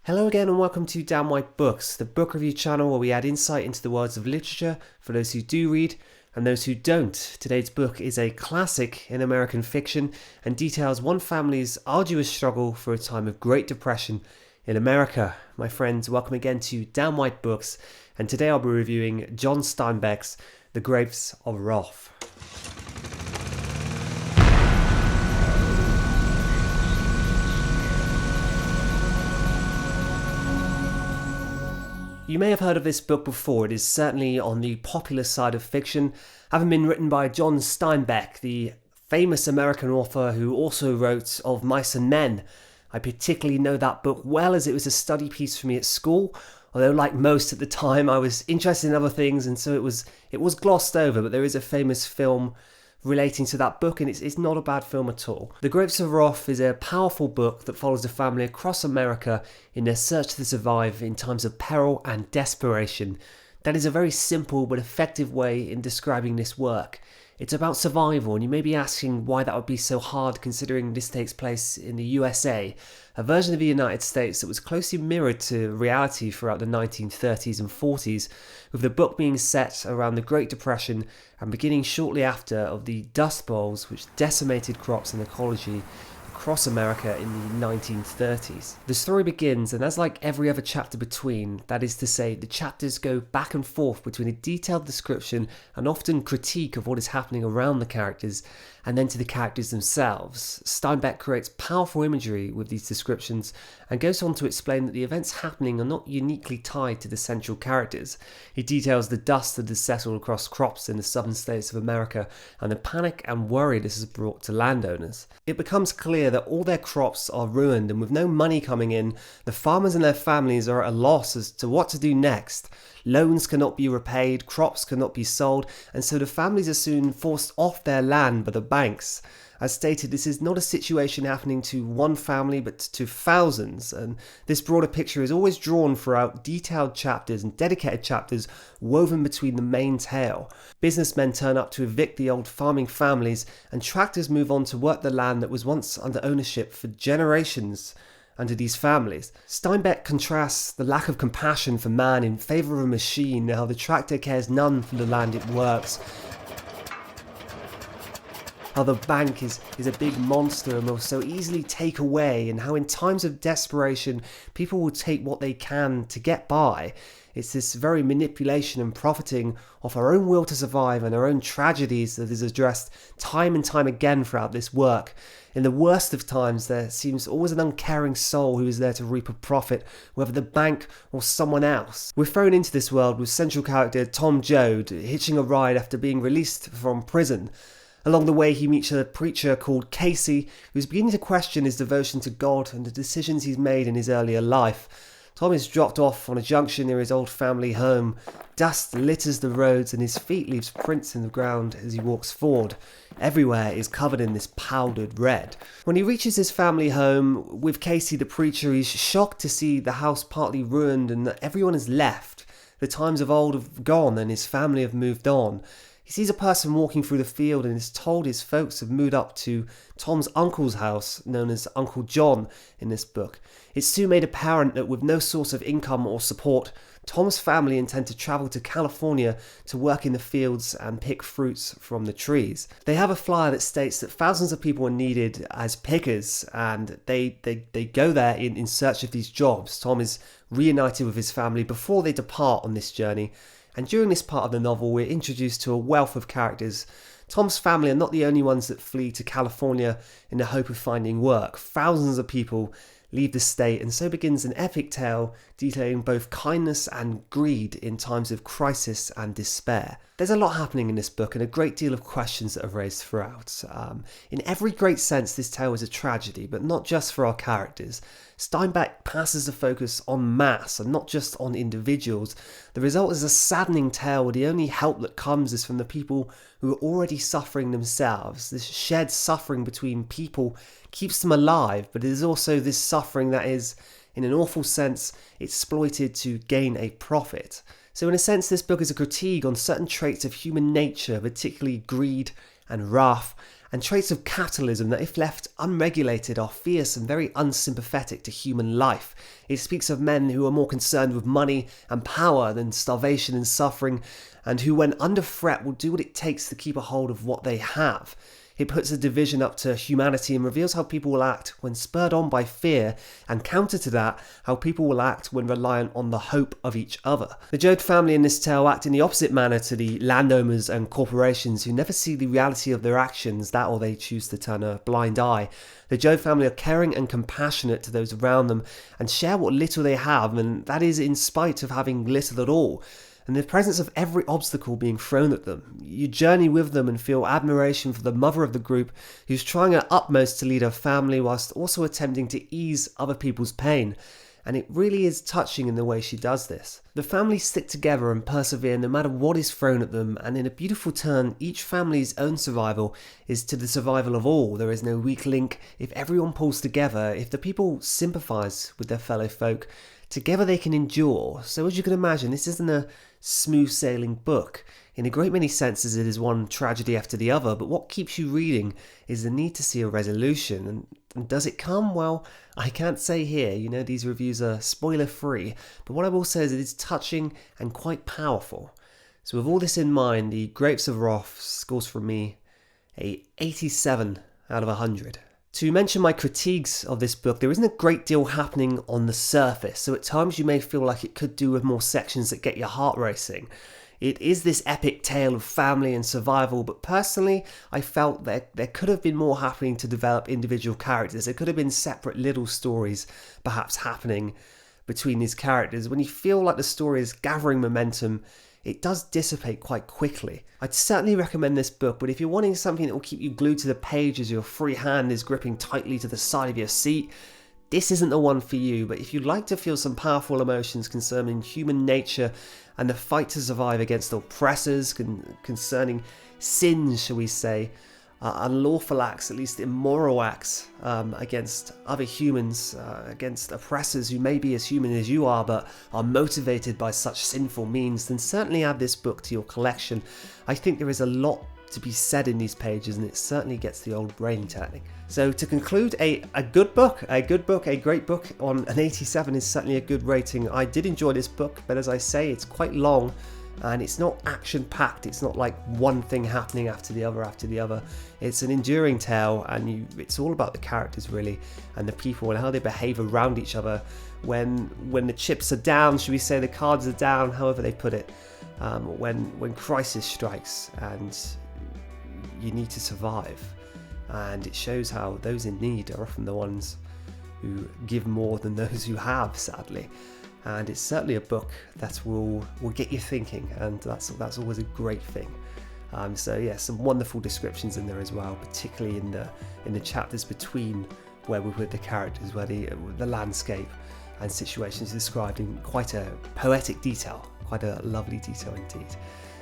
Hello again and welcome to DanWhiteBooks, the book review channel where we add insight into the worlds of literature for those who do read and those who don't. Today's book is a classic in American fiction and details one family's arduous struggle for a time of Great Depression in America. My friends, welcome again to DanWhiteBooks, and today I'll be reviewing John Steinbeck's The Grapes of Wrath. You may have heard of this book before. It is certainly on the popular side of fiction, having been written by John Steinbeck, the famous American author who also wrote Of Mice and Men. I particularly know that book well as it was a study piece for me at school, although like most at the time I was interested in other things and so it was glossed over, but there is a famous film relating to that book, and it's not a bad film at all. The Grapes of Wrath is a powerful book that follows a family across America in their search to survive in times of peril and desperation. That is a very simple but effective way in describing this work. It's about survival, and you may be asking why that would be so hard considering this takes place in the USA, a version of the United States that was closely mirrored to reality throughout the 1930s and 40s, with the book being set around the Great Depression and beginning shortly after of the Dust Bowls, which decimated crops and ecology across America in the 1930s. The story begins, and as like every other chapter between, that is to say, the chapters go back and forth between a detailed description and often critique of what is happening around the characters, and then to the characters themselves. Steinbeck creates powerful imagery with these descriptions and goes on to explain that the events happening are not uniquely tied to the central characters. He details the dust that has settled across crops in the southern states of America and the panic and worry this has brought to landowners. It becomes clear that all their crops are ruined, and with no money coming in, the farmers and their families are at a loss as to what to do next. Loans cannot be repaid, crops cannot be sold, and so the families are soon forced off their land by the banks. As stated, this is not a situation happening to one family but to thousands, and this broader picture is always drawn throughout detailed chapters and dedicated chapters woven between the main tale. Businessmen turn up to evict the old farming families, and tractors move on to work the land that was once under ownership for generations under these families. Steinbeck contrasts the lack of compassion for man in favour of a machine, how the tractor cares none for the land it works, how the bank is a big monster and will so easily take away, and how in times of desperation people will take what they can to get by. It's this very manipulation and profiting off our own will to survive and our own tragedies that is addressed time and time again throughout this work. In the worst of times, there seems always an uncaring soul who is there to reap a profit, whether the bank or someone else. We're thrown into this world with central character Tom Joad hitching a ride after being released from prison. Along the way, he meets a preacher called Casey, who's beginning to question his devotion to God and the decisions he's made in his earlier life. Tom is dropped off on a junction near his old family home. Dust litters the roads and his feet leaves prints in the ground as he walks forward. Everywhere is covered in this powdered red. When he reaches his family home with Casey the preacher, he's shocked to see the house partly ruined and that everyone has left. The times of old have gone and his family have moved on. He sees a person walking through the field and is told his folks have moved up to Tom's uncle's house, known as Uncle John in this book. It's soon made apparent that with no source of income or support, Tom's family intend to travel to California to work in the fields and pick fruits from the trees. They have a flyer that states that thousands of people are needed as pickers, and they go there in search of these jobs. Tom is reunited with his family before they depart on this journey. And during this part of the novel, we're introduced to a wealth of characters. Tom's family are not the only ones that flee to California in the hope of finding work. Thousands of people leave the state, and so begins an epic tale detailing both kindness and greed in times of crisis and despair. There's a lot happening in this book and a great deal of questions that are raised throughout. In every great sense, this tale is a tragedy, but not just for our characters. Steinbeck passes the focus on mass and not just on individuals. The result is a saddening tale where the only help that comes is from the people who are already suffering themselves. This shared suffering between people keeps them alive, but it is also this suffering that is, in an awful sense, exploited to gain a profit. So in a sense, this book is a critique on certain traits of human nature, particularly greed and wrath, and traits of capitalism that, if left unregulated, are fierce and very unsympathetic to human life. It speaks of men who are more concerned with money and power than starvation and suffering, and who, when under threat, will do what it takes to keep a hold of what they have. It puts a division up to humanity and reveals how people will act when spurred on by fear, and counter to that, how people will act when reliant on the hope of each other. The Joad family in this tale act in the opposite manner to the landowners and corporations who never see the reality of their actions, that or they choose to turn a blind eye. The Joad family are caring and compassionate to those around them and share what little they have, and that is in spite of having little at all. In the presence of every obstacle being thrown at them, you journey with them and feel admiration for the mother of the group who's trying her utmost to lead her family whilst also attempting to ease other people's pain. And it really is touching in the way she does this. The family stick together and persevere no matter what is thrown at them, and in a beautiful turn, each family's own survival is to the survival of all. There is no weak link. If everyone pulls together, if the people sympathise with their fellow folk, together they can endure. So as you can imagine, this isn't a smooth sailing book. In a great many senses, it is one tragedy after the other, but what keeps you reading is the need to see a resolution. And does it come? Well, I can't say here. You know, these reviews are spoiler free, but what I will say is it is touching and quite powerful. So with all this in mind, The Grapes of Wrath scores from me a 87 out of 100. To mention my critiques of this book, there isn't a great deal happening on the surface, so at times you may feel like it could do with more sections that get your heart racing. It is this epic tale of family and survival, but personally, I felt that there could have been more happening to develop individual characters. There could have been separate little stories perhaps happening between these characters. When you feel like the story is gathering momentum, it does dissipate quite quickly. I'd certainly recommend this book, but if you're wanting something that will keep you glued to the page as your free hand is gripping tightly to the side of your seat, this isn't the one for you. But if you'd like to feel some powerful emotions concerning human nature and the fight to survive against oppressors, concerning sins, shall we say, unlawful acts, at least immoral acts, against other humans, against oppressors who may be as human as you are but are motivated by such sinful means, then certainly add this book to your collection. I think there is a lot to be said in these pages, and it certainly gets the old brain turning. So to conclude, a great book on an 87 is certainly a good rating. I did enjoy this book, but as I say, it's quite long. And it's not action-packed. It's not like one thing happening after the other. It's an enduring tale, and it's all about the characters really, and the people and how they behave around each other when the chips are down, should we say, the cards are down, however they put it, when crisis strikes and you need to survive. And it shows how those in need are often the ones who give more than those who have, sadly. And it's certainly a book that will get you thinking, and that's always a great thing. So yeah, some wonderful descriptions in there as well, particularly in the chapters between where we're with the characters, where the landscape and situations described in quite a poetic detail, quite a lovely detail indeed.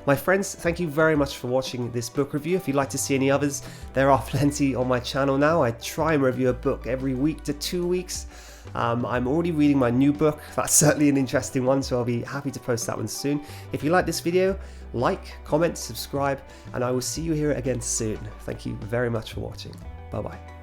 My friends, thank you very much for watching this book review. If you'd like to see any others, there are plenty on my channel now. I try and review a book every week to 2 weeks. I'm already reading my new book. That's certainly an interesting one, so I'll be happy to post that one soon. If you like this video, like, comment, subscribe, and I will see you here again soon. Thank you very much for watching. Bye bye.